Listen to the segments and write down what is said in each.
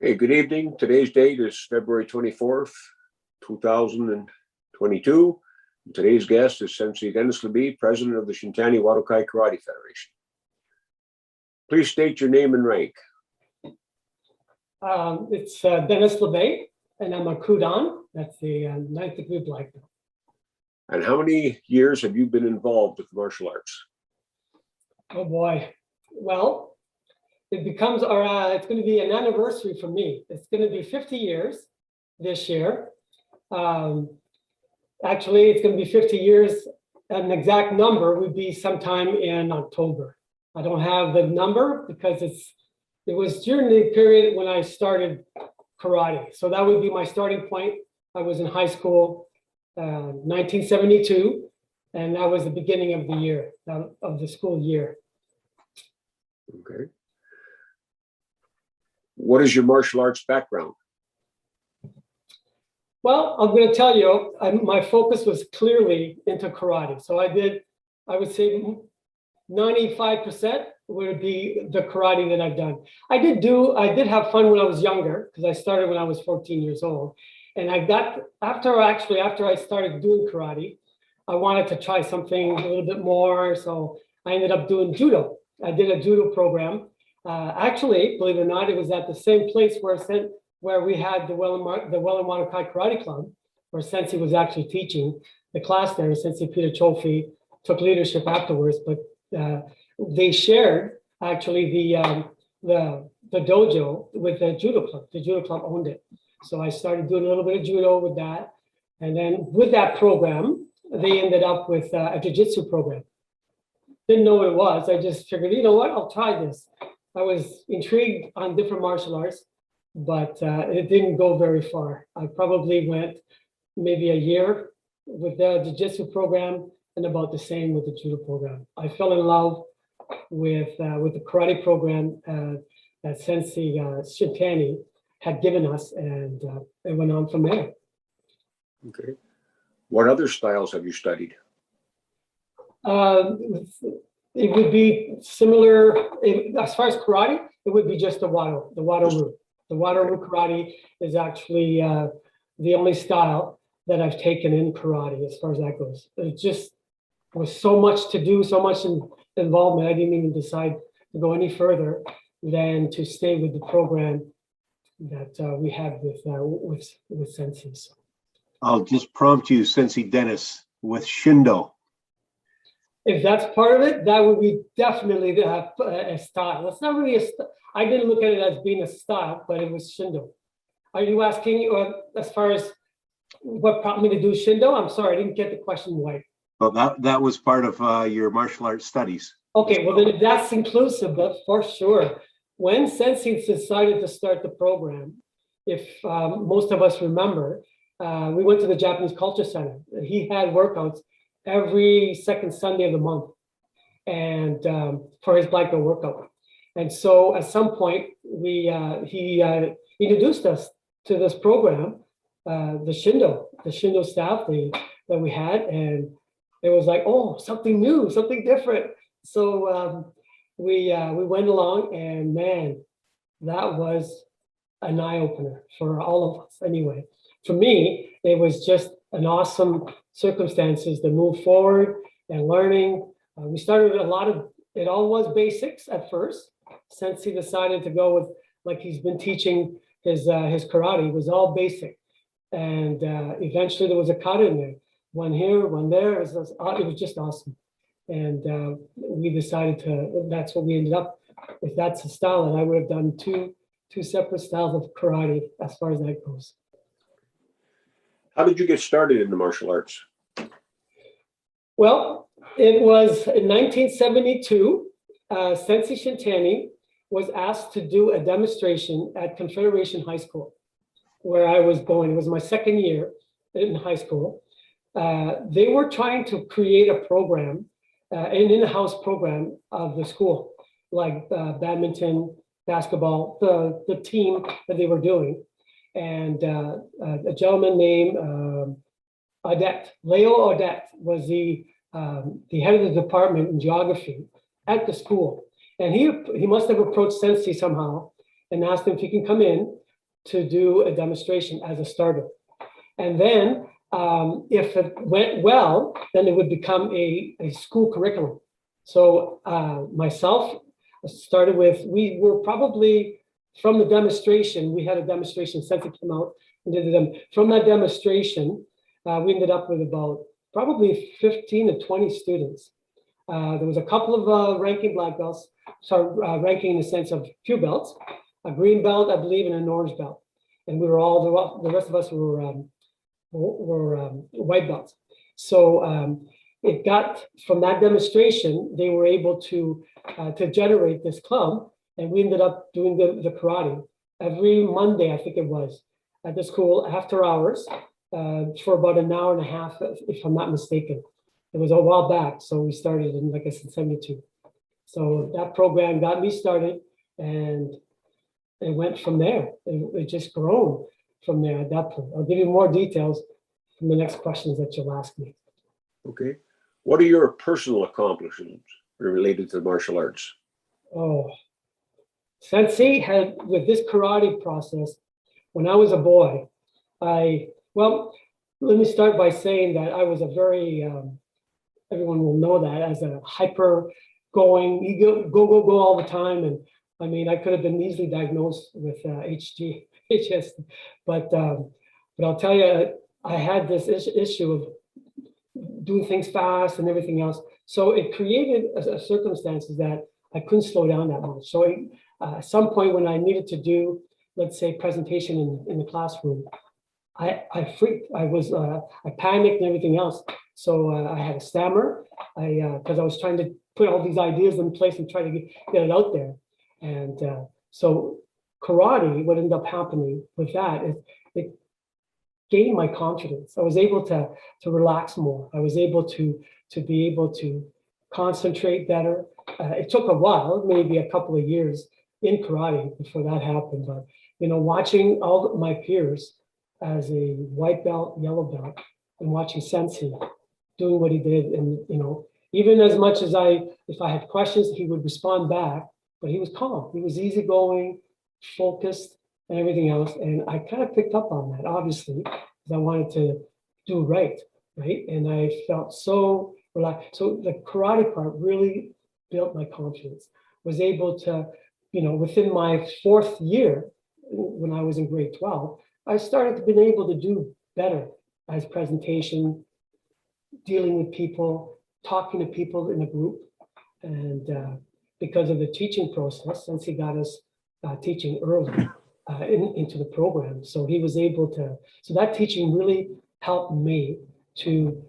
Hey, good evening. Today's date is February 24th, 2022. Today's guest is Sensei Denis Labbe, President of the Shintani Wadokai Karate Federation. Please state your name and rank. It's Denis Labbe, and I'm a Kudan. That's the ninth degree black belt. And how many years have you been involved with martial arts? Oh boy. Well, it becomes it's going to be an anniversary for me. It's going to be 50 years this year. Actually, it's going to be 50 years. An exact number would be sometime in October. I don't have the number because it was during the period when I started karate. So that would be my starting point. I was in high school, 1972, and that was the beginning of the year, of the school year. Okay. What is your martial arts background? Well, I'm going to tell you, my focus was clearly into karate. So I would say 95% would be the karate that I've done. I did have fun when I was younger because I started when I was 14 years old. And after I started doing karate, I wanted to try something a little bit more. So I ended up doing judo. I did a judo program. Actually, believe it or not, it was at the same place where we had the Welland Wadokai Karate Club, where Sensei was actually teaching the class there. Sensei Peter Chofi took leadership afterwards, but they shared actually the dojo with the judo club. The judo club owned it. So I started doing a little bit of judo with that. And then with that program, they ended up with a jiu-jitsu program. Didn't know what it was. I just figured, you know what, I'll try this. I was intrigued on different martial arts, but it didn't go very far. I probably went maybe a year with the jiu-jitsu program and about the same with the judo program. I fell in love with the karate program that Sensei Shintani had given us, and it went on from there. Okay. What other styles have you studied? It would be similar, as far as karate, it would be just the Wado route. The Wado route karate is actually the only style that I've taken in karate as far as that goes. It just was so much to do, so much involvement. I didn't even decide to go any further than to stay with the program that we had with Sensei. So. I'll just prompt you, Sensei Denis, with Shindo. If that's part of it, that would be definitely a style. It's not really I didn't look at it as being a style, but it was Shindo. Are you asking as far as what prompted me to do Shindo? I'm sorry, I didn't get the question right. Well, that was part of your martial arts studies. Okay, well then that's inclusive, but for sure. When Sensei decided to start the program, if most of us remember, we went to the Japanese Culture Center. He had workouts every second Sunday of the month, and for his black belt workout. And so at some point, he introduced us to this program, the Shindo staff that we had, and it was like, oh, something new, something different. So we went along, and man, that was an eye-opener for all of us anyway. For me, it was just an awesome circumstances to move forward and learning. We started it all was basics at first. Sensei decided to go with, like he's been teaching his karate, it was all basic. And eventually there was a cut in there. One here, one there. It was just awesome. And we decided that's what we ended up. If that's a style, and I would have done two separate styles of karate as far as that goes. How did you get started in the martial arts? Well, it was in 1972. Sensei Shintani was asked to do a demonstration at Confederation High School, where I was going. It was my second year in high school. They were trying to create a program, an in-house program of the school, like badminton, basketball, the team that they were doing. And a gentleman named Leo Odette was the head of the department in geography at the school. And he must have approached Sensei somehow and asked him if he can come in to do a demonstration as a starter. And then if it went well, then it would become a school curriculum. So myself started with, we were probably from the demonstration, we had a demonstration, Sensei came out and did them. From that demonstration, we ended up with about probably 15 to 20 students. There was a couple of ranking black belts, so ranking in the sense of few belts, a green belt, I believe, and an orange belt. And we were all, the rest of us were white belts. So it got, from that demonstration, they were able to generate this club, and we ended up doing the karate every Monday, I think it was, at the school after hours for about an hour and a half, if I'm not mistaken. It was a while back, so we started in, like I said, 72. So that program got me started, and it went from there. It just grown from there at that point. I'll give you more details from the next questions that you'll ask me. Okay. What are your personal accomplishments related to martial arts? Oh, Sensei had, with this karate process, when I was a boy, well, let me start by saying that I was a very, everyone will know that, as a hyper going, you go all the time. And I mean, I could have been easily diagnosed with HS, but I'll tell you, I had this issue of doing things fast and everything else. So it created a circumstances that I couldn't slow down that much. So at some point when I needed to do, let's say, presentation in the classroom, I freaked. I panicked and everything else. So I had a stammer. Because I was trying to put all these ideas in place and try to get it out there. And so karate, what ended up happening with that is it gained my confidence. I was able to relax more. I was able to be able to concentrate better. It took a while, maybe a couple of years in karate before that happened. But watching all my peers as a white belt, yellow belt, and watching Sensei doing what he did, and even as much as if I had questions, he would respond back, but he was calm. He was easygoing, focused, and everything else. And I kind of picked up on that, obviously, because I wanted to do right? And I felt so relaxed. So the karate part really built my confidence. Was able to, within my 4th year, when I was in grade 12, I started to be able to do better as presentation, dealing with people, talking to people in a group. And because of the teaching process, since he got us teaching early into the program, so he was able to, so that teaching really helped me to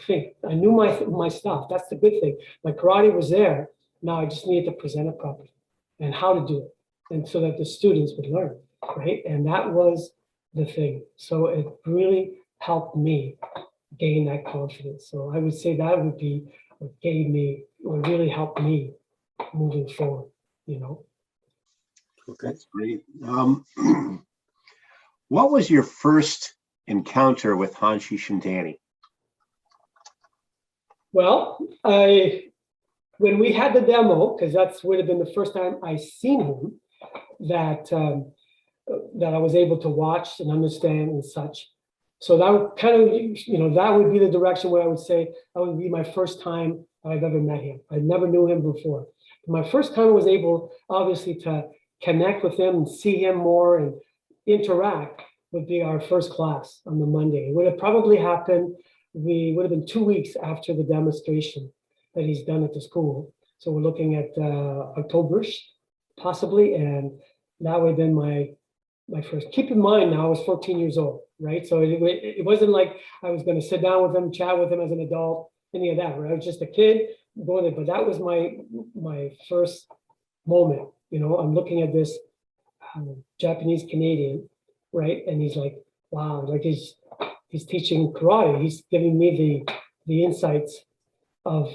think. I knew my stuff. That's the good thing. My karate was there. Now I just needed to present it properly and how to do it, and so that the students would learn, right? And that was the thing. So it really helped me gain that confidence. So I would say that would be what really helped me moving forward, Okay. That's great. What was your first encounter with Hanshi Shintani? Well, when we had the demo, because that's would have been the first time I seen him, that I was able to watch and understand and such. So that would kind of, that would be the direction where I would say that would be my first time I've ever met him. I never knew him before. My first time I was able, obviously, to connect with him and see him more and interact would be our first class on the Monday. It would have probably happened, we would have been 2 weeks after the demonstration that he's done at the school. So we're looking at October-ish, possibly, and that would have been my first. Keep in mind now I was 14 years old, right? So it wasn't like I was going to sit down with him, chat with him as an adult, any of that, right? I was just a kid going there, but that was my first moment. I'm looking at this Japanese Canadian, right? And he's like, wow, like he's teaching karate. He's giving me the insights of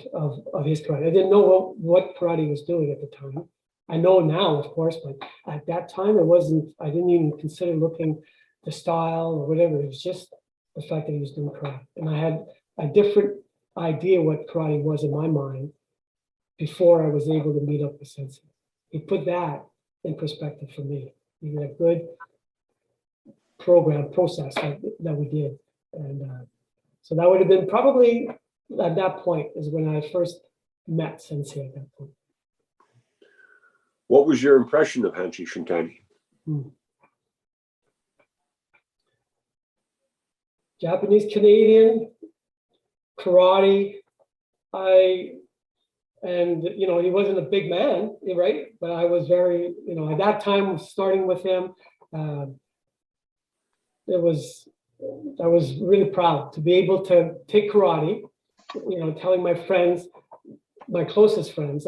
his karate. I didn't know what karate was doing at the time. I know now, of course, but at that time I didn't even consider looking the style or whatever. It was just the fact that he was doing karate. And I had a different idea what karate was in my mind before I was able to meet up with Sensei. He put that in perspective for me. We had a good process that we did. And so that would have been probably at that point is when I first met Sensei at that point. What was your impression of Hanshi Shintani? Japanese Canadian karate. He wasn't a big man, right? But I was very, at that time starting with him, I was really proud to be able to take karate, telling my friends, my closest friends,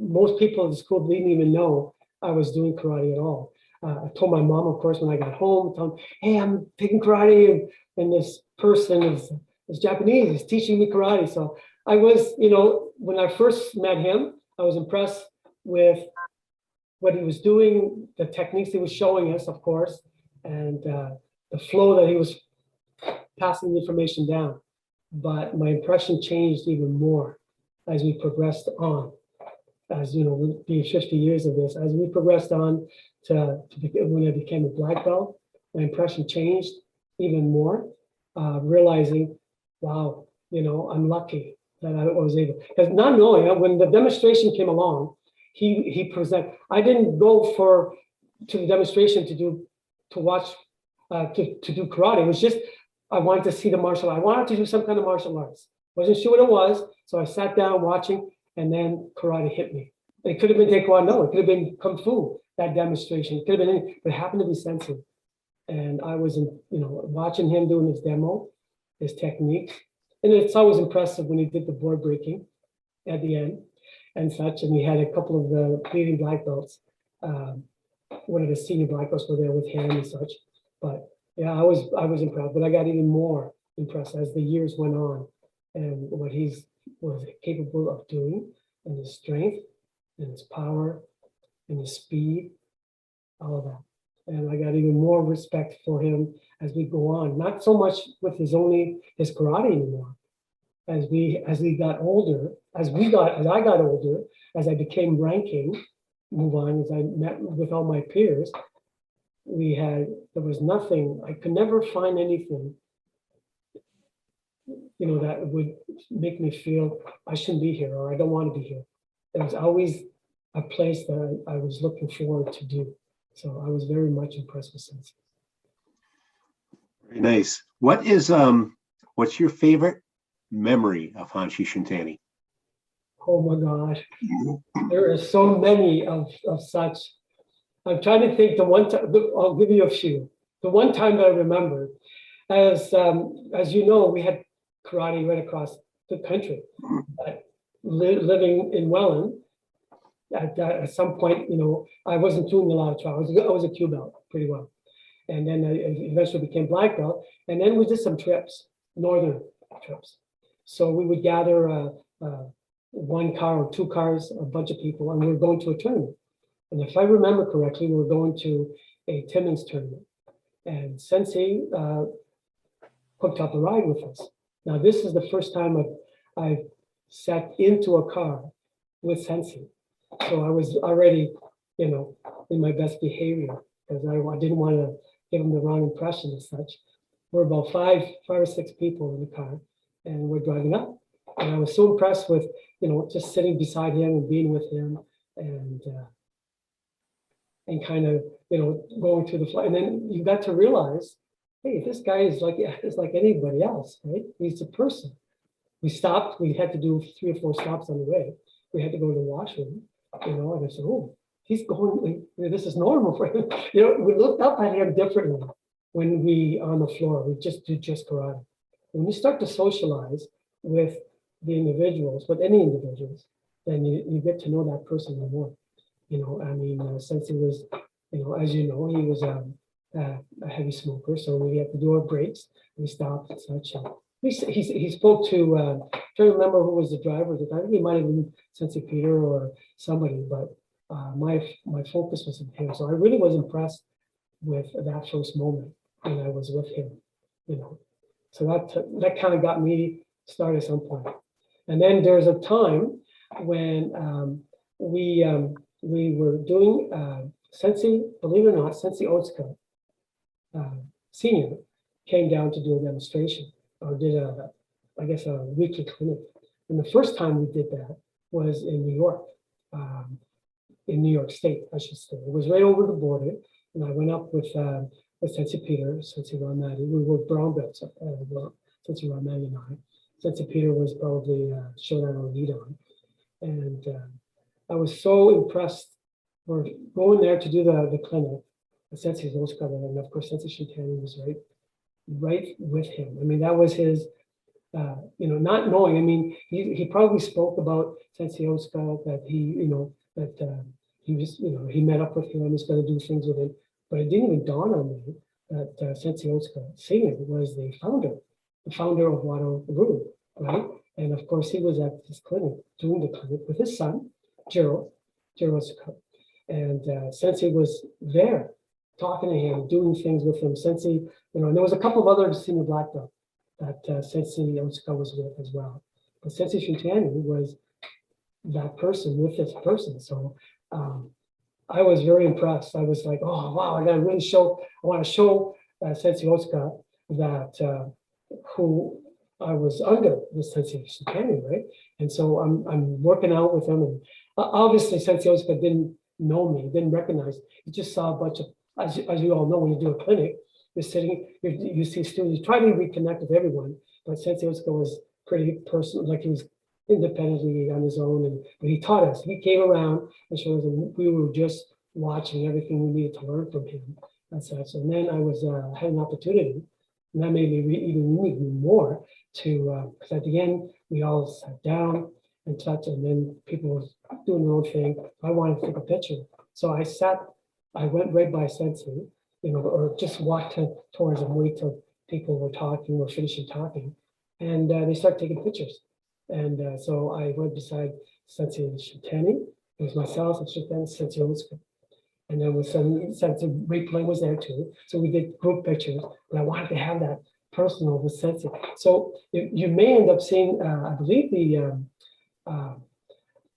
most people at the school didn't even know I was doing karate at all. I told my mom, of course, when I got home, told them, hey, I'm taking karate, and this person is Japanese, he's teaching me karate. So I was, when I first met him, I was impressed with what he was doing, the techniques he was showing us, of course, and the flow that he was passing the information down. But my impression changed even more as we progressed on. As being 50 years of this, as we progressed on when I became a black belt, my impression changed even more, realizing, wow, I'm lucky that I was able, because not knowing, when the demonstration came along, he presented, I didn't go to the demonstration to do karate. It was just, I wanted to see the martial art. I wanted to do some kind of martial arts. Wasn't sure what it was, so I sat down watching, and then karate hit me. It could have been taekwondo, it could have been kung fu, that demonstration. It could have been anything, but it happened to be Sensei. And I was, watching him doing his demo, his technique. And it's always impressive when he did the board breaking at the end and such. And we had a couple of the leading black belts. One of the senior black belts were there with him and such. But yeah, I was impressed, but I got even more impressed as the years went on and what he was capable of doing, and his strength and his power and his speed, all of that. And I got even more respect for him as we go on. Not so much with his karate anymore. As we got older, as I got older, as I became ranking, move on, as I met with all my peers, there was nothing, I could never find anything, that would make me feel I shouldn't be here or I don't want to be here. There was always a place that I was looking forward to do. So I was very much impressed with Sensei. Very nice. What's your favorite memory of Hanshi Shintani? Oh my gosh, there are so many of such. I'm trying to think. The one time, I'll give you a few. The one time that I remember, as you know, we had karate right across the country. But living in Welland, at some point, I wasn't doing a lot of travel. I was a Q belt pretty well. And then I eventually became black belt. And then we did some trips, northern trips. So we would gather one car or two cars, a bunch of people, and we were going to a tournament. And if I remember correctly, we were going to a Timmins tournament. And Sensei hooked up a ride with us. Now, this is the first time I've sat into a car with Sensei. So I was already, in my best behavior because I didn't want to give him the wrong impression and such. We're about five or six people in the car, and we're driving up. And I was so impressed with, just sitting beside him and being with him, and kind of, going through the flight. And then you got to realize, hey, this guy is like anybody else, right? He's a person. We stopped. We had to do 3 or 4 stops on the way. We had to go to the washroom. And I said, oh, he's going, this is normal for him. We looked up at him differently when we on the floor. We just do karate. When you start to socialize with the individuals, with any individuals, then you get to know that person more. Sensei was, as you know, he was a heavy smoker, so we had to do our breaks. We stopped and such. And he spoke to, I'm trying to remember who was the driver. I think it might have been Sensei Peter or somebody, but my focus was on him. So I really was impressed with that first moment when I was with him, So that kind of got me started at some point. And then there's a time when we were doing Sensei, believe it or not, Sensei Otsuka, Senior, came down to do a demonstration or did I guess a weekly clinic. And the first time we did that was in New York, in New York State, I should say. It was right over the border. And I went up with Sensei Peter, Sensei Ramadi. We were brown belts, Sensei Ramadi and I. Sensei Peter was probably showing our lead on. And I was so impressed. We're going there to do the clinic. The Sensei Otsuka, and of course, Sensei Shintani was right with him. I mean, that was his, not knowing. I mean, he probably spoke about Sensei Otsuka, that he was, he met up with him, he's going to do things with him. But it didn't even dawn on me that Sensei Otsuka Senior was the founder of Wado Ryu, right? And of course, he was at this clinic, doing the clinic with his son, Jiro Otsuka. And Sensei was there, talking to him, doing things with him. Sensei, and there was a couple of other senior black belts that Sensei Otsuka was with as well. But Sensei Shintani was that person with this person. So I was very impressed. I was like, oh, wow, I want to show Sensei Otsuka that who I was under with Sensei Shintani, right? And so I'm working out with him. And obviously, Sensei Otsuka didn't know me, didn't recognize. He just saw a bunch of, as you all know, when you do a clinic, you're sitting, you see students, you try to reconnect with everyone, but Sensei Otsuka was pretty personal, like he was independently on his own, but he taught us. He came around and showed us, and we were just watching everything we needed to learn from him. And such. And then I was had an opportunity, and that made me even need more to, because at the end, we all sat down and touched, and then people were doing their own thing. I wanted to take a picture. So I went right by Sensei, or just walked towards him, wait till people were talking or finishing talking. And they started taking pictures. And so I went beside Sensei Shintani, it was myself and Shintani, Sensei Otsuka. And then with Sensei Replay was there too. So we did group pictures, but I wanted to have that personal with Sensei. So you may end up seeing, I believe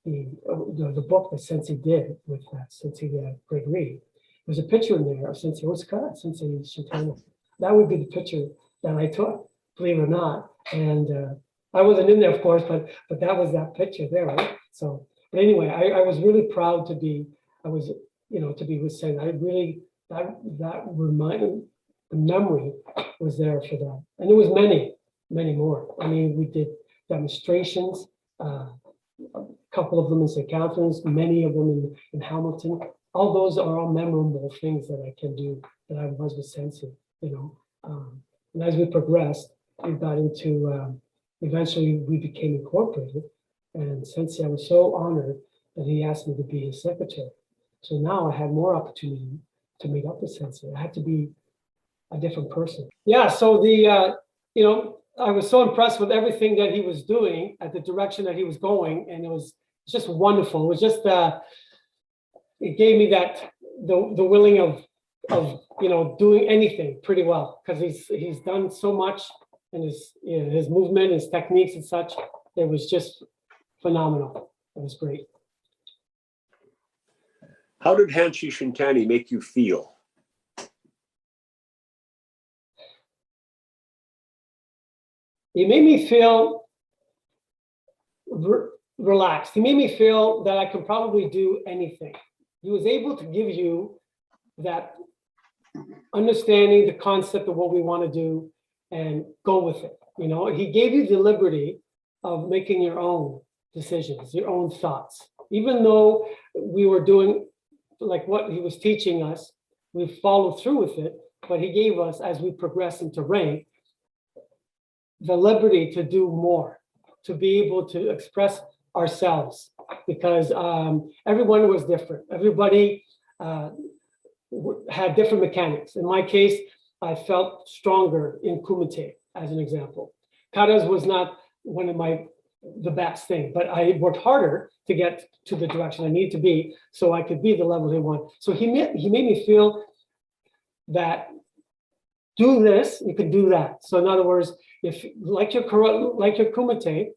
the book that Sensei did with Sensei Gregory. There's a picture in there of Sensei Otsuka and Sensei Shintani. That would be the picture that I took, believe it or not. And I wasn't in there, of course, but that was that picture there, right? So, but anyway, I was really proud to be, to be with Sensei. I really, that reminded, the memory was there for that. And there was many more. I mean, we did demonstrations, a couple of them in St. Catharines, many of them in Hamilton. All those are all memorable things that I can do that I was with Sensei, And as we progressed, we got into, eventually we became incorporated. And Sensei, I was so honored that he asked me to be his secretary. So now I had more opportunity to meet up with Sensei. I had to be a different person. Yeah, so I was so impressed with everything that he was doing, at the direction that he was going, and it was just wonderful. It was just, it gave me that, the willing of doing anything pretty well, because he's done so much, and his movement, his techniques and such, it was just phenomenal. It was great. How did Hanshi Shintani make you feel? He made me feel relaxed. He made me feel that I could probably do anything. He was able to give you that understanding, the concept of what we want to do, and go with it. He gave you the liberty of making your own decisions, your own thoughts. Even though we were doing like what he was teaching us, we followed through with it, but he gave us, as we progress into rank, the liberty to do more, to be able to express ourselves, because everyone was different. Everybody had different mechanics. In my case, I felt stronger in kumite, as an example. Katas was not one of the best thing, but I worked harder to get to the direction I need to be, so I could be the level he wanted. So he made me feel that do this, you can do that. So in other words, if like your kumite,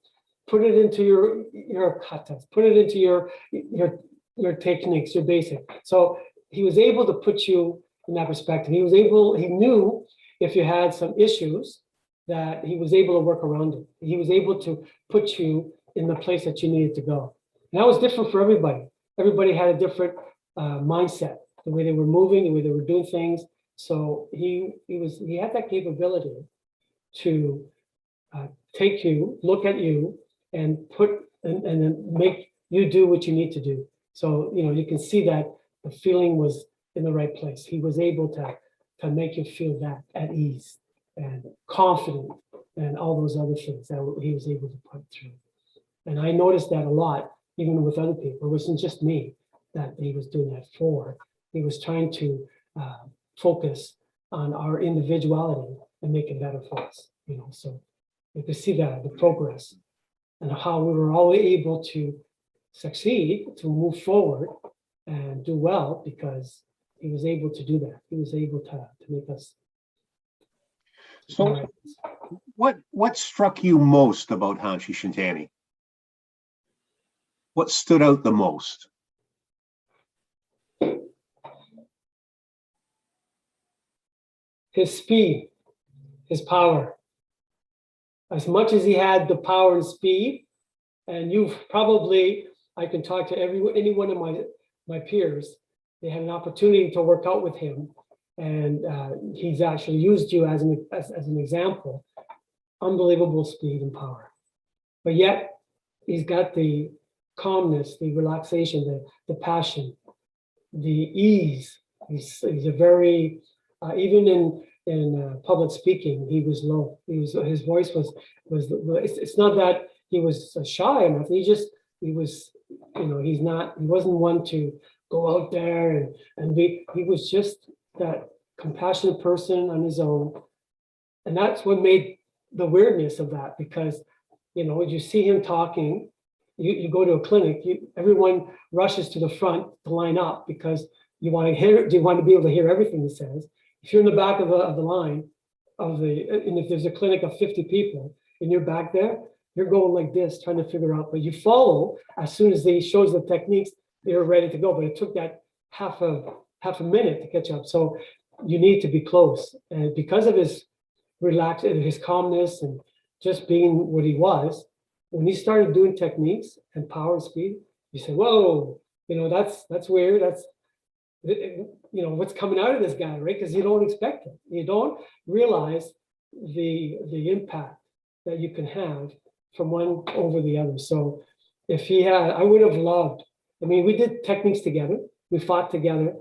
put it into your katas, put it into your techniques, your basic. So he was able to put you in that perspective. He knew if you had some issues that he was able to work around it. He was able to put you in the place that you needed to go. And that was different for everybody. Everybody had a different mindset, the way they were moving, the way they were doing things. So he had that capability to take you, look at you, and then make you do what you need to do. So you can see that the feeling was in the right place. He was able to make you feel that at ease and confident and all those other things that he was able to put through. And I noticed that a lot, even with other people. It wasn't just me that he was doing that for. He was trying to focus on our individuality and make it better for us. So you could see that the progress and how we were all able to succeed, to move forward and do well, because he was able to do that. He was able to make us. So what struck you most about Hanshi Shintani? What stood out the most? His speed, his power. As much as he had the power and speed, and I can talk to any one of my peers, they had an opportunity to work out with him, and he's actually used you as an example. Unbelievable speed and power, but yet he's got the calmness, the relaxation, the passion, the ease. He's a very even in public speaking, he was low. His voice was. It's not that he was shy enough. He wasn't one to go out there and be. He was just that compassionate person on his own, and that's what made the weirdness of that, because you see him talking. You go to a clinic, everyone rushes to the front to line up because you want to be able to hear everything he says. If you're in the back of the line and if there's a clinic of 50 people and you're back there, you're going like this, trying to figure out, but you follow as soon as he shows the techniques, you're ready to go. But it took that half a minute to catch up. So you need to be close. And because of his his calmness and just being what he was, when he started doing techniques and power and speed, you say, whoa, that's weird. That's, what's coming out of this guy, right? Because you don't expect it. You don't realize the impact that you can have from one over the other. So I would have loved, we did techniques together. We fought together.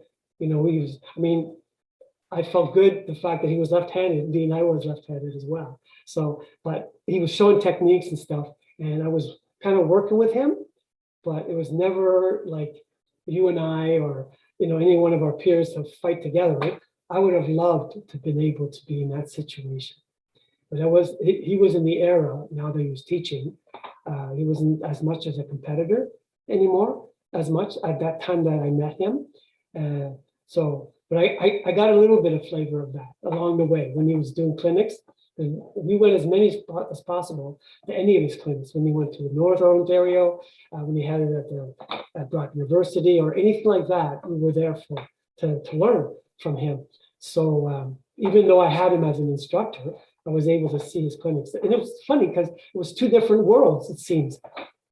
I felt good the fact that he was left-handed, and I was left-handed as well. So, but he was showing techniques and stuff, and I was kind of working with him, but it was never like you and I or any one of our peers to fight together. Right? I would have loved to have been able to be in that situation. But he was in the era now that he was teaching. He wasn't as much as a competitor anymore, as much at that time that I met him. But I got a little bit of flavor of that along the way when he was doing clinics. And we went as many as possible to any of his clinics. When he went to Northern Ontario, when he had it at Brock University or anything like that, we were there to learn from him. So even though I had him as an instructor, I was able to see his clinics. And it was funny because it was two different worlds, it seems.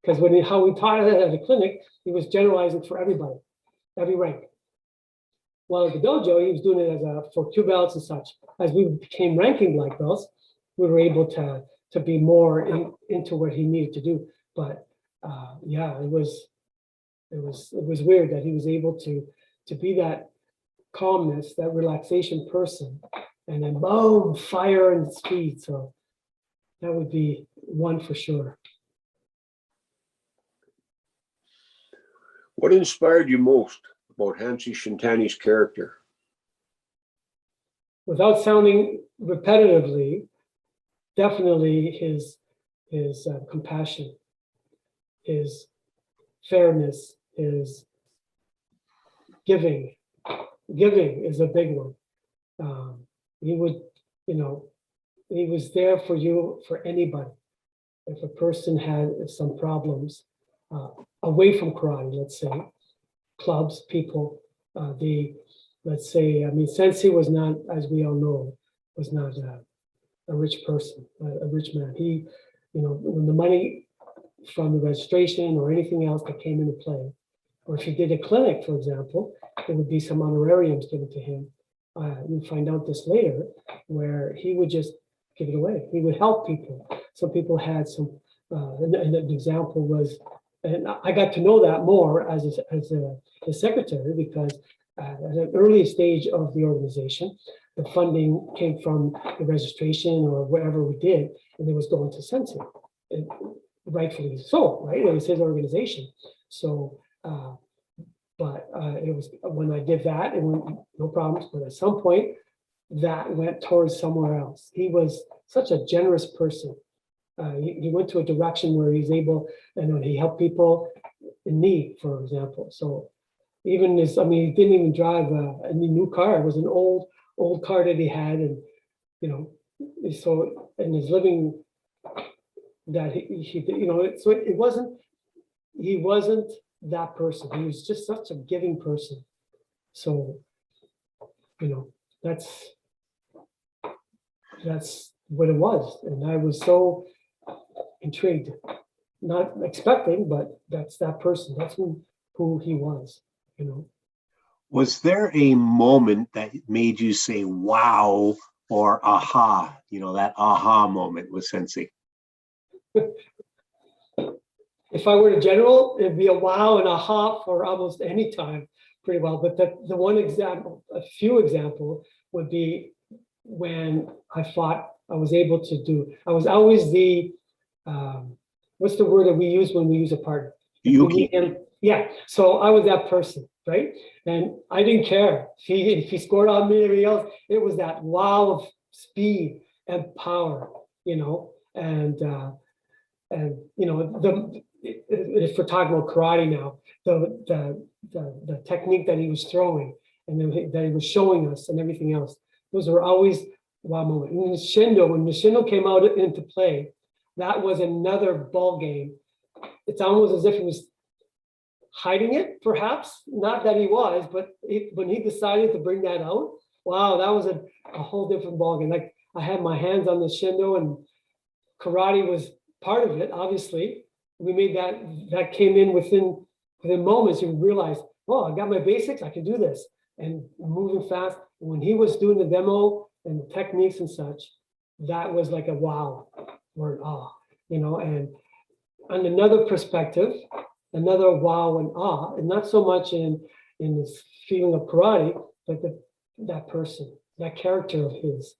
Because how we taught it at the clinic, he was generalizing for everybody, every rank. While at the dojo, he was doing it for Q belts and such. As we became ranking black belts, we were able to be more into what he needed to do. But it was weird that he was able to be that calmness, that relaxation person, and then boom, fire and speed. So that would be one for sure. What inspired you most about Hanshi Shintani's character? Without sounding repetitively, definitely his compassion, his fairness, his giving. Giving is a big one. He was there for you, for anybody. If a person had some problems away from karate, let's say, clubs, people, Let's say, I mean, Sensei was not, as we all know, was not a rich person, a rich man. He, when the money from the registration or anything else that came into play, or if he did a clinic, for example, there would be some honorariums given to him. You'll find out this later, where he would just give it away. He would help people. Some people had some, and an example was, and I got to know that more as a secretary, because at an early stage of the organization, the funding came from the registration or whatever we did, and it was going to Sensei, and rightfully so, right? It was his organization. So, but it was when I did that, it went no problems. But at some point, that went towards somewhere else. He was such a generous person. He went to a direction where he's able, and he helped people in need, for example. So even this, I mean, he didn't even drive a new car. It was an old car that he had, and so in his living that he so it wasn't, he wasn't that person. He was just such a giving person. So that's what it was, and I was so intrigued, not expecting, but that's that person. That's who he was. Was there a moment that made you say wow or aha? That aha moment with Sensei. If I were a general, it'd be a wow and aha for almost any time, pretty well. But the one example, a few examples would be when I thought I was able to do. I was always the what's the word that we use when we use a partner? Yuki. Yeah. So I was that person, right? And I didn't care if he scored on me or anything else. It was that wow of speed and power, and if we're talking about karate now, the technique that he was throwing and then that he was showing us and everything else, those were always wow moments. And when the Shindo came out into play, that was another ball game. It's almost as if he was hiding it, perhaps. Not that he was, but when he decided to bring that out, wow, that was a whole different ball game. Like, I had my hands on the Shindo, and karate was part of it. Obviously, we made that came in within moments. You realize, oh, I got my basics. I can do this, and moving fast. When he was doing the demo and the techniques and such, that was like a wow or an awe, And on another perspective, another wow and awe, and not so much in this feeling of karate, but that person, that character of his,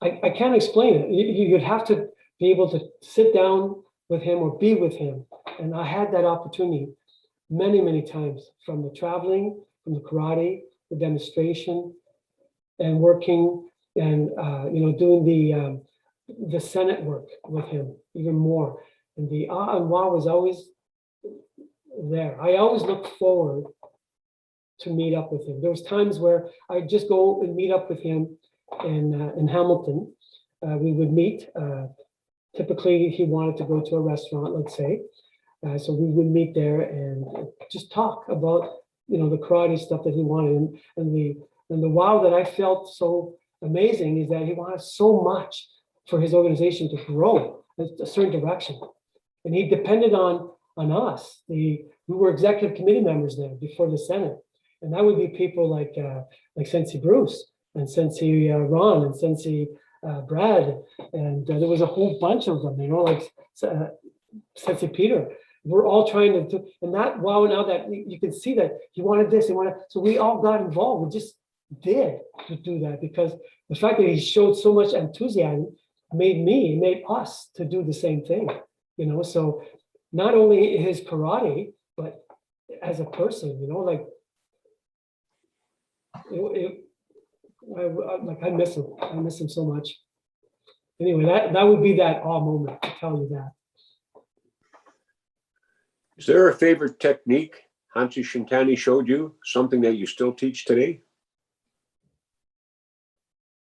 I can't explain it. You'd have to be able to sit down with him or be with him. And I had that opportunity many, many times, from the traveling, from the karate, the demonstration, and working and, doing the Senate work with him even more. And the ah and wow was always there. I always looked forward to meet up with him. There was times where I'd just go and meet up with him in Hamilton. We would meet. Typically, he wanted to go to a restaurant, let's say. So we would meet there and just talk about, the karate stuff that he wanted. And the wow that I felt so amazing is that he wanted so much for his organization to grow in a certain direction. And he depended on us. We were executive committee members there before the Senate. And that would be people like Sensei Bruce and Sensei Ron and Sensei Brad. And there was a whole bunch of them, like Sensei Peter. We're all trying to do, and that wow, now that you can see that he wanted this, so we all got involved. We just did to do that, because the fact that he showed so much enthusiasm made us to do the same thing, so not only his karate, but as a person, like I miss him so much. Anyway, that would be that awe moment, to tell you that. Is there a favorite technique Hanshi Shintani showed you, something that you still teach today?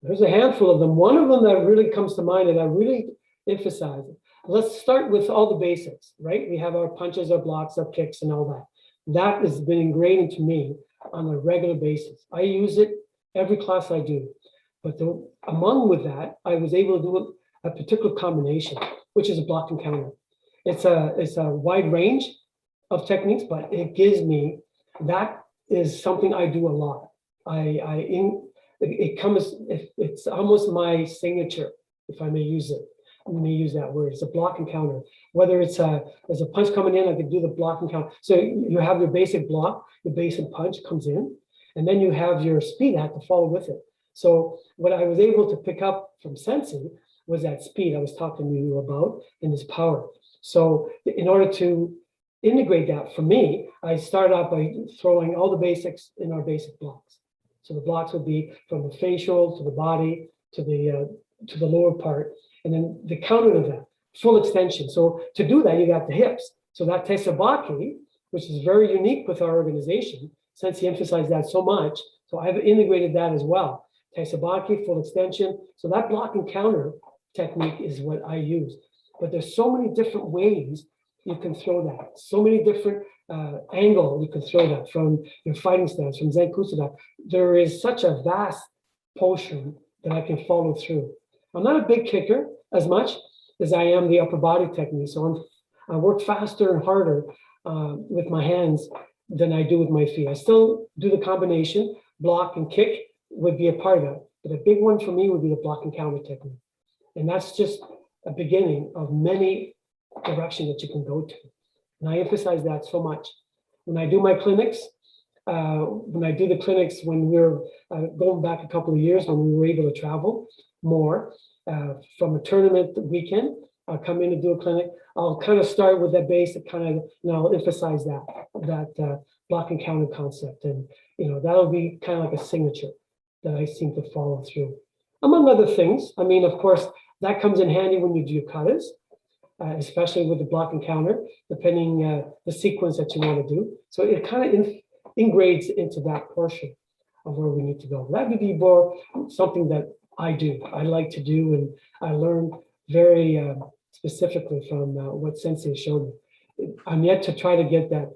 There's a handful of them. One of them that really comes to mind, and I really emphasize it. Let's start with all the basics, right? We have our punches, our blocks, our kicks, and all that. That has been ingrained into me on a regular basis. I use it every class I do. But among with that, I was able to do a particular combination, which is a block and counter. It's a wide range of techniques, but it gives me, that is something I do a lot. It's almost my signature, if I may use it. I may use that word. It's a block and counter. Whether there's a punch coming in, I could do the block and counter. So you have your basic block, your basic punch comes in, and then you have your speed I have to follow with it. So what I was able to pick up from Sensei was that speed I was talking to you about and his power. So in order to integrate that for me, I started out by throwing all the basics in our basic blocks. So the blocks would be from the facial to the body to the lower part, and then the counter to that, full extension. So to do that, you got the hips. So that Tesabaki, which is very unique with our organization, since he emphasized that so much, so I've integrated that as well. Tesabaki, full extension. So that block and counter technique is what I use. But there's so many different ways you can throw that. So many different angle you can throw that from your fighting stance, from Zenkusuda. There is such a vast portion that I can follow through. I'm not a big kicker as much as I am the upper body technique. So I work faster and harder with my hands than I do with my feet. I still do the combination, block and kick would be a part of it. But a big one for me would be the block and counter technique. And that's just a beginning of many directions that you can go to. And I emphasize that so much. When I do my clinics, when we were going back a couple of years, when we were able to travel more from a tournament weekend, I'll come in and do a clinic. I'll kind of start with that basic kind of, I'll emphasize that block and counter concept. And, that'll be kind of like a signature that I seem to follow through. Among other things, I mean, of course, that comes in handy when you do your katas, especially with the block and counter, depending the sequence that you want to do. So it kind of ingrades into that portion of where we need to go. That would be more something that I do. I like to do, and I learn very specifically from what Sensei showed me. I'm yet to try to get that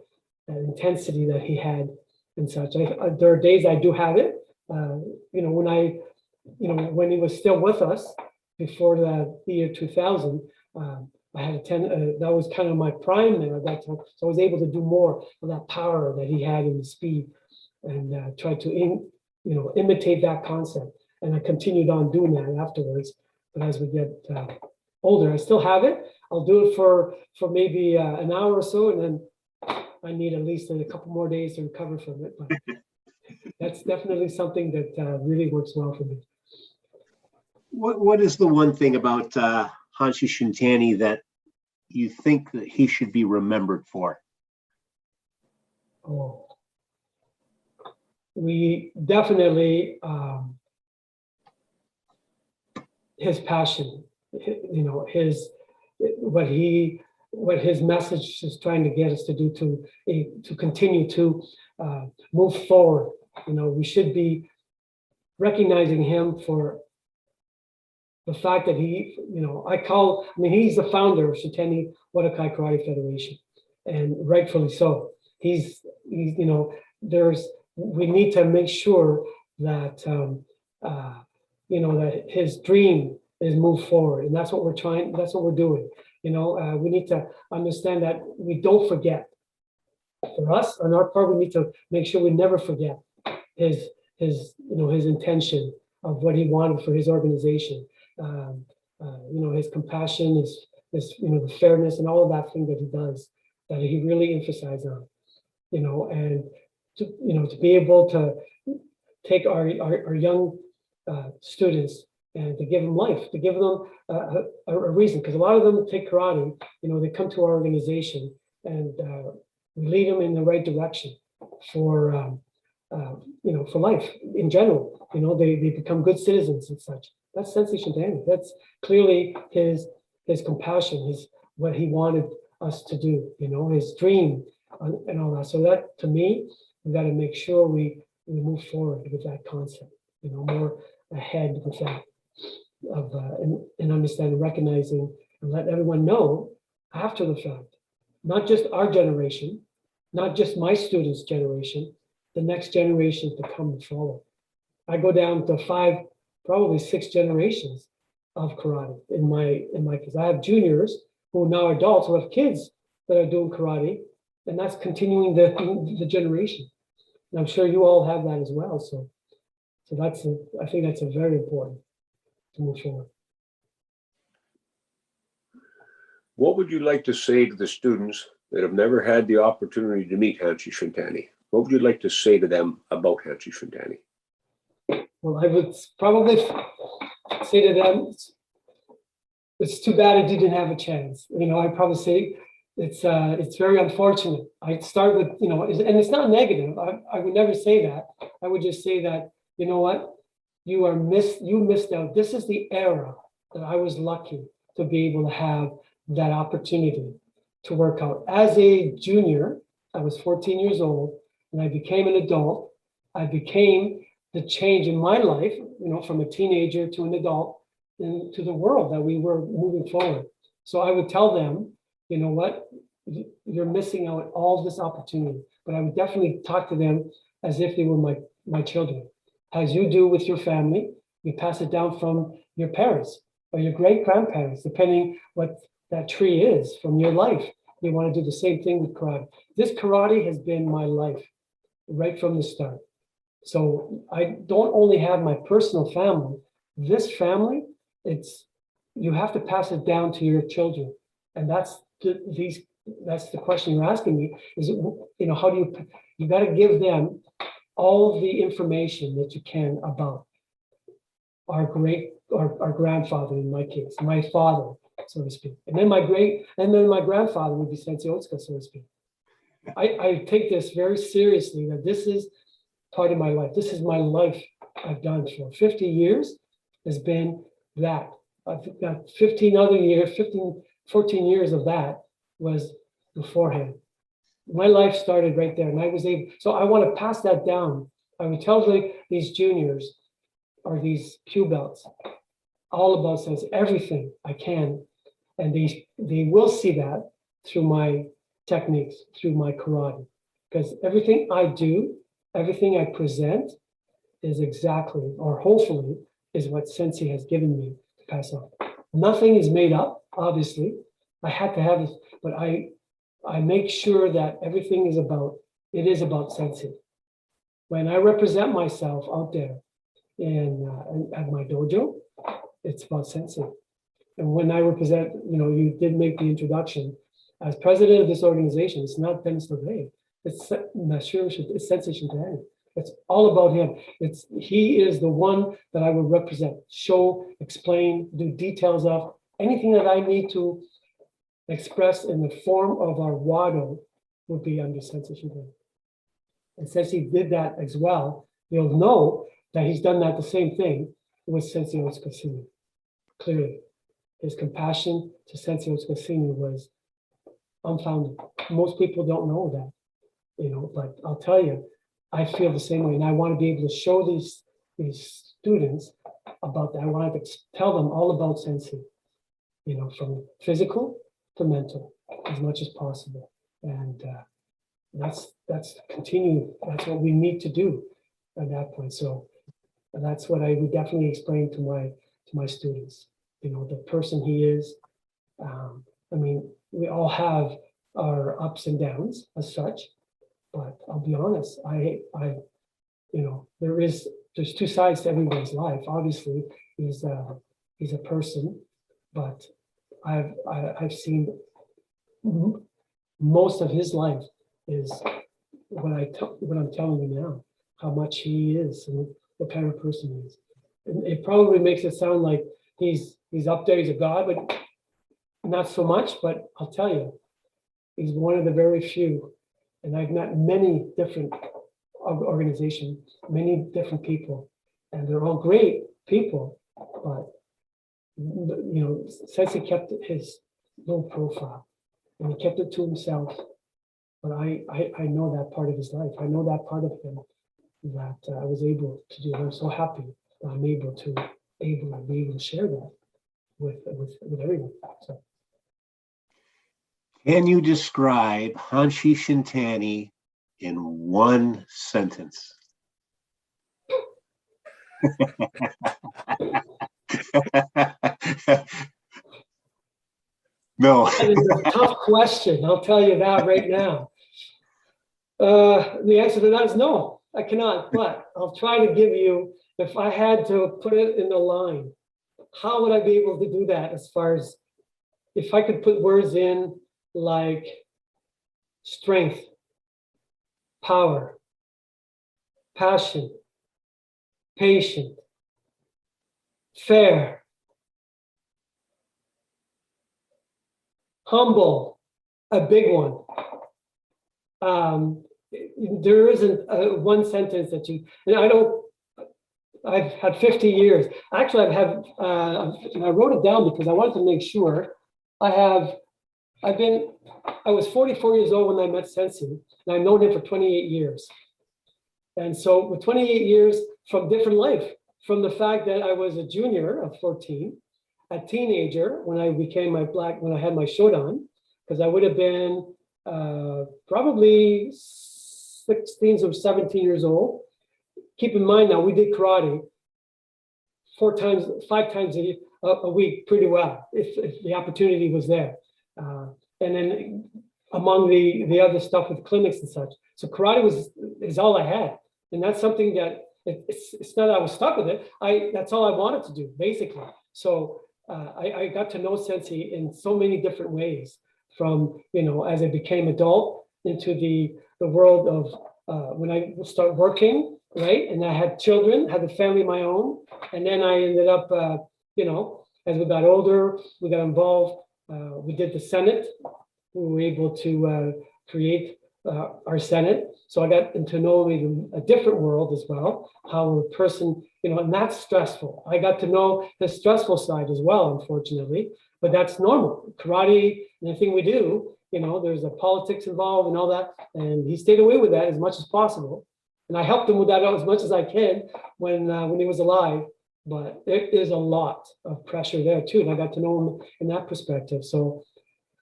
intensity that he had and such. There are days I do have it. When he was still with us before the year 2000, I had that was kind of my prime there at that time. So I was able to do more of that power that he had in the speed, and try to imitate that concept. And I continued on doing that afterwards. But as we get older, I still have it. I'll do it for maybe an hour or so, and then I need at least a couple more days to recover from it. But that's definitely something that really works well for me. What is the one thing about Hanshi Shintani that you think that he should be remembered for? Oh, we definitely his passion, what his message is trying to get us to do to continue to move forward. We should be recognizing him for the fact that he's the founder of Shintani Wadokai Karate Federation, and rightfully so. We need to make sure that that his dream is moved forward, and that's what we're trying. That's what we're doing. We need to understand that we don't forget. For us, on our part, we need to make sure we never forget his intention of what he wanted for his organization. His compassion, his the fairness, and all of that thing that he does, that he really emphasized on. And to be able to take our young students and to give them life, to give them a reason, because a lot of them take karate. They come to our organization, and we lead them in the right direction for life in general. They become good citizens and such. That's Sensei Shintani. That's clearly his compassion, what he wanted us to do. His dream and all that. So that, to me, we got to make sure we move forward with that concept. More ahead with that and understanding, recognizing, and let everyone know after the fact, not just our generation, not just my students' generation, the next generations to come and follow. I go down to 5, probably 6 generations of karate in my kids. I have juniors who now are adults who have kids that are doing karate, and that's continuing the generation. And I'm sure you all have that as well. So I think that's a very important to move forward. What would you like to say to the students that have never had the opportunity to meet Hanshi Shintani? What would you like to say to them about Hanshi Shintani? Well, I would probably say to them, it's too bad I didn't have a chance. I'd probably say it's very unfortunate. I'd start with, and it's not negative. I would never say that. I would just say that, you know what, you missed out. This is the era that I was lucky to be able to have that opportunity to work out. As a junior, I was 14 years old, and I became an adult. I became the change in my life, from a teenager to an adult, into the world that we were moving forward. So I would tell them, you know what, you're missing out all this opportunity. But I would definitely talk to them as if they were my children. As you do with your family, you pass it down from your parents or your great-grandparents, depending what that tree is from your life. You want to do the same thing with karate. This karate has been my life right from the start. So I don't only have my personal family. This family, you have to pass it down to your children. And that's the question you're asking me is, how do you got to give them all the information that you can about our grandfather, in my case, my father, so to speak. And then my grandfather would be Sensei Otsuka, so to speak. I take this very seriously, that this is part of my life. This is my life I've done for 50 years has been that. I've got 14 years of that was beforehand. My life started right there, and I was able, so I want to pass that down. I would tell these juniors or these Q belts all about Sensei, everything I can. And they will see that through my techniques, through my karate. Because everything I do, everything I present is exactly, or hopefully, is what Sensei has given me to pass on. Nothing is made up, obviously. I had to have this, but I make sure that everything is about Sensei. When I represent myself out there at my dojo, it's about Sensei. And when I represent, you did make the introduction, as president of this organization, it's not Denis Labbe, it's Sensei Shintani. It's all about him. He is the one that I would represent, show, explain, do details of, anything that I need to express in the form of our Wado would be under Sensei Shintani. And since he did that as well, you'll know that he's done that the same thing with Sensei Otsuka Senior. Clearly, his compassion to Sensei Otsuka Senior was unfounded. Most people don't know that, but I'll tell you, I feel the same way, and I want to be able to show these students about that. I want to tell them all about Sensei, from physical to mental, as much as possible, and that's continue. That's what we need to do at that point. So that's what I would definitely explain to my students. The person he is. We all have our ups and downs as such, but I'll be honest. There's two sides to everyone's life. Obviously, he's a person, but I've seen most of his life is what I'm telling you now, how much he is and what kind of person he is. And it probably makes it sound like he's up there, he's a god, but not so much. But I'll tell you, he's one of the very few. And I've met many different organizations, many different people, and they're all great people. But Sensei kept his low profile, and he kept it to himself. But I know that part of his life. I know that part of him that I was able to do. I'm so happy that I'm able to be able to share that with everyone. So. Can you describe Hanshi Shintani in one sentence? No. That is a tough question. I'll tell you that right now. The answer to that is no, I cannot. But I'll try to give you, if I had to put it in a line, how would I be able to do that as far as if I could put words in like strength, power, passion, patient, fair, humble, a big one. There isn't one sentence that you, and I don't, I've had 50 years. Actually, and I wrote it down because I wanted to make sure I was 44 years old when I met Sensei, and I've known him for 28 years. And so with 28 years from different life, from the fact that I was a junior of 14, a teenager when I became when I had my shodan, because I would have been probably 16 or 17 years old. Keep in mind now, we did karate 5 times a week pretty well, if the opportunity was there. And then among the other stuff with clinics and such. So karate is all I had. And that's something that it's not that I was stuck with it. That's all I wanted to do, basically. So I got to know Sensei in so many different ways, from, as I became adult into the world of when I start working, right? And I had children, had a family of my own. And then I ended up, as we got older, we got involved. We did the Senate. We were able to create our Senate. So I got to know a different world as well, how a person, and that's stressful. I got to know the stressful side as well, unfortunately, but that's normal. Karate, anything we do, there's a politics involved and all that. And he stayed away with that as much as possible. And I helped him with that as much as I can when he was alive. But there is a lot of pressure there too. And I got to know him in that perspective. So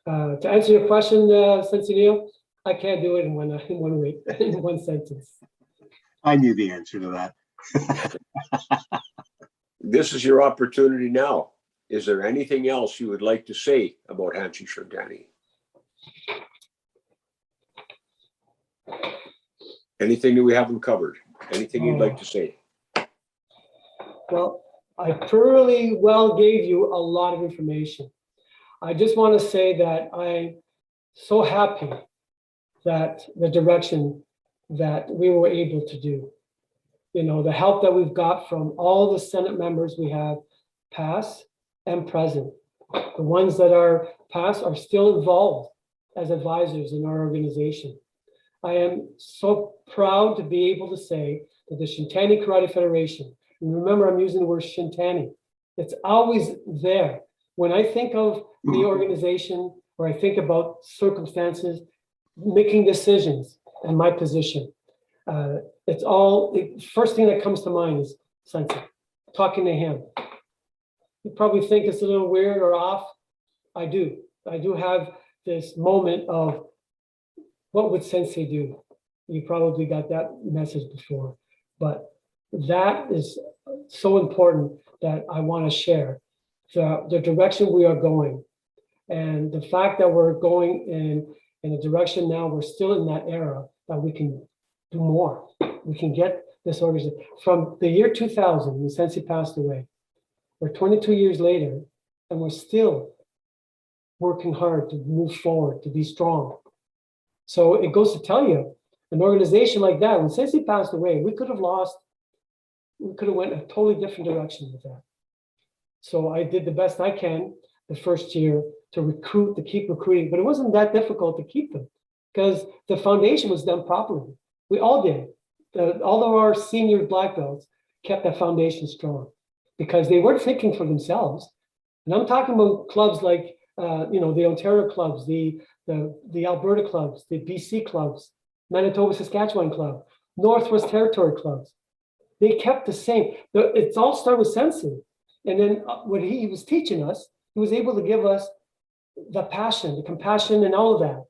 to answer your question, Sensei Neil, I can't do it in one week, in one sentence. I knew the answer to that. This is your opportunity now. Is there anything else you would like to say about Hanshi Shintani? Anything that we haven't covered? Anything you'd like to say? Well, I pretty well gave you a lot of information. I just want to say that I'm so happy that the direction that we were able to do, the help that we've got from all the Senate members we have, past and present. The ones that are past are still involved as advisors in our organization. I am so proud to be able to say that the Shintani Karate Federation, and remember I'm using the word Shintani, it's always there. When I think of the organization, or I think about circumstances, making decisions and my position, the first thing that comes to mind is Sensei, talking to him. You probably think it's a little weird or off. I do have this moment of, what would Sensei do? You probably got that message before, but that is so important that I want to share the direction we are going, and the fact that we're going in a direction now, we're still in that era that we can do more. We can get this organization from the year 2000 when Sensei passed away. We're 22 years later, and we're still working hard to move forward, to be strong. So it goes to tell you, an organization like that, when Sensei passed away, we could have went a totally different direction with that. So I did the best I can the first year to keep recruiting, but it wasn't that difficult to keep them because the foundation was done properly. We all did. All of our senior black belts kept that foundation strong because they weren't thinking for themselves. And I'm talking about clubs like, the Ontario clubs, the Alberta clubs, the BC clubs, Manitoba, Saskatchewan club, Northwest Territory clubs. They kept the same. It's all started with Sensei. And then what he was teaching us, he was able to give us the passion, the compassion, and all of that.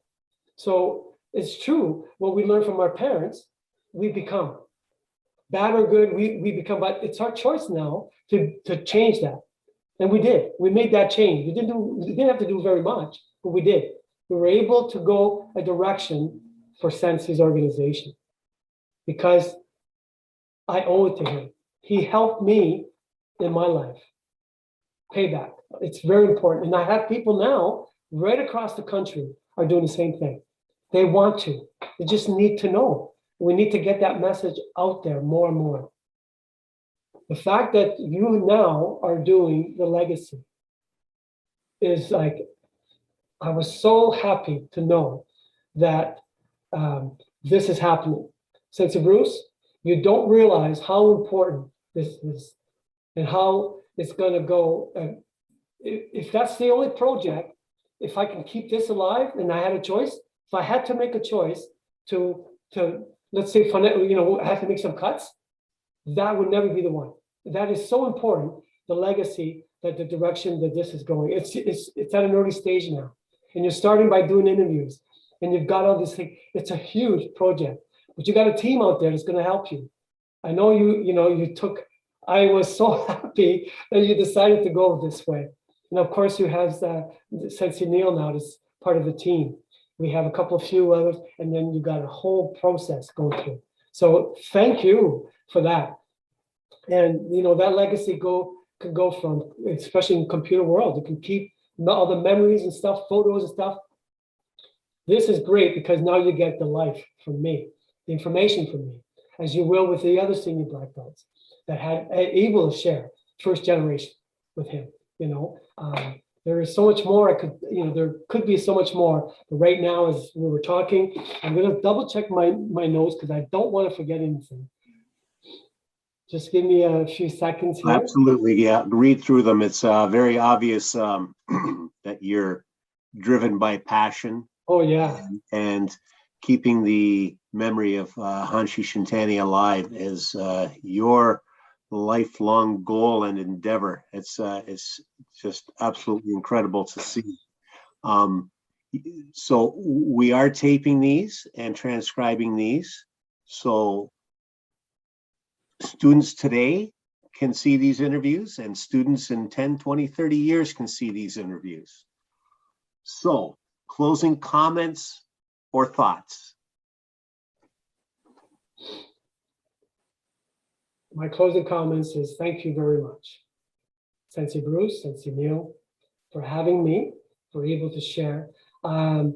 So it's true. What we learn from our parents, we become. Bad or good, we become. But it's our choice now to change that. And we did. We made that change. We didn't have to do very much, but we did. We were able to go a direction for Sensei's organization because I owe it to him. He helped me in my life. Payback. It's very important. And I have people now right across the country are doing the same thing. They want to. They just need to know. We need to get that message out there more and more. The fact that you now are doing the legacy is like, I was so happy to know that this is happening. Sensei Bruce, you don't realize how important this is and how it's going to go. If that's the only project, if I can keep this alive and I had a choice, if I had to make a choice to let's say, I have to make some cuts, that would never be the one. That is so important, the legacy, that the direction that this is going. It's at an early stage now. And you're starting by doing interviews and you've got all these things. It's a huge project, but you got a team out there that's going to help you. I know I was so happy that you decided to go this way. And of course you have Sensei Neil now as part of the team. We have a couple of few others, and then you got a whole process going through. So thank you for that. And that legacy can go from, especially in the computer world, you can keep all the memories and stuff, photos and stuff. This is great because now you get the life from me, the information from me, as you will with the other senior black belts that had able to share first generation with him. There is so much more there could be so much more. But right now, as we were talking, I'm going to double check my notes because I don't want to forget anything. Just give me a few seconds here. Absolutely, yeah. Read through them. It's very obvious that you're driven by passion. Oh yeah. And keeping the memory of Hanshi Shintani alive is your lifelong goal and endeavor. It's just absolutely incredible to see. So we are taping these and transcribing these. So students today can see these interviews and students in 10, 20, 30 years can see these interviews. So closing comments or thoughts? My closing comments is thank you very much, Sensei Bruce, Sensei Neil, for having me, for able to share. There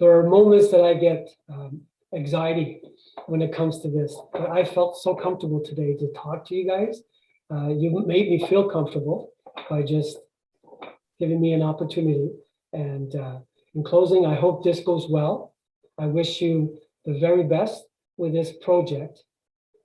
are moments that I get anxiety when it comes to this, but I felt so comfortable today to talk to you guys. You made me feel comfortable by just giving me an opportunity. And in closing, I hope this goes well. I wish you the very best with this project.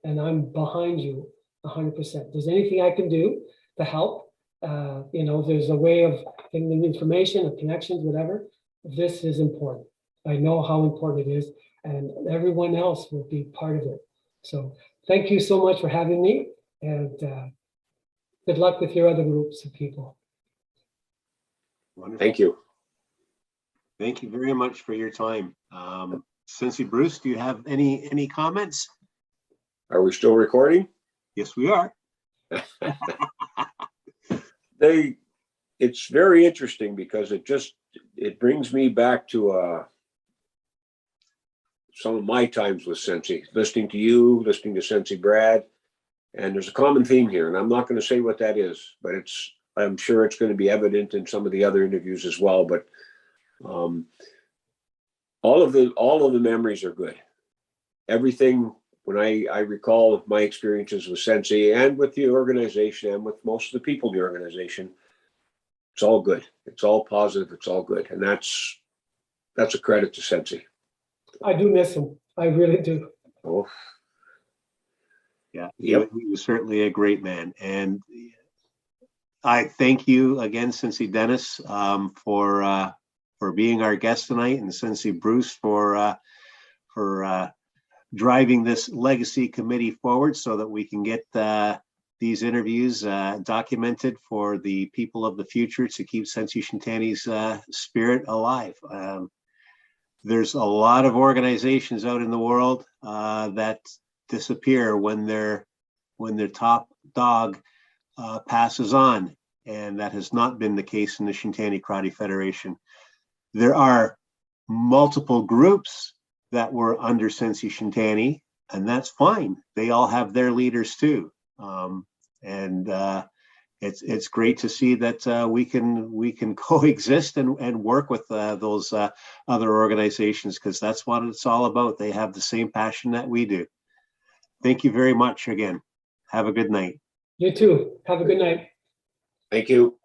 And I'm behind you 100%. If there's anything I can do to help, if there's a way of getting the information, of connections, whatever, this is important. I know how important it is, and everyone else will be part of it. So thank you so much for having me, and good luck with your other groups of people. Wonderful. Thank you. Thank you very much for your time. Sensei Bruce, do you have any comments? Are we still recording? Yes, we are. It's very interesting because it brings me back to some of my times with Sensei, listening to you, listening to Sensei Brad, and there's a common theme here, and I'm not going to say what that is, but I'm sure it's going to be evident in some of the other interviews as well. But all of the memories are good. Everything. When I recall my experiences with Sensei and with the organization and with most of the people in the organization, it's all good. It's all positive. It's all good. And that's a credit to Sensei. I do miss him. I really do. Oh. Yeah, Yep. he was certainly a great man. And I thank you again, Sensei Denis, for being our guest tonight, and Sensei Bruce for driving this legacy committee forward so that we can get these interviews documented for the people of the future to keep Sensei Shintani's spirit alive. There's a lot of organizations out in the world that disappear when their top dog passes on, and that has not been the case in the Shintani Karate Federation. There are multiple groups that were under Sensei Shintani, and that's fine. They all have their leaders too, and it's great to see that we can coexist and work with those other organizations, because that's what it's all about. They have the same passion that we do. Thank you very much again. Have a good night. You too. Have a good night. Thank you.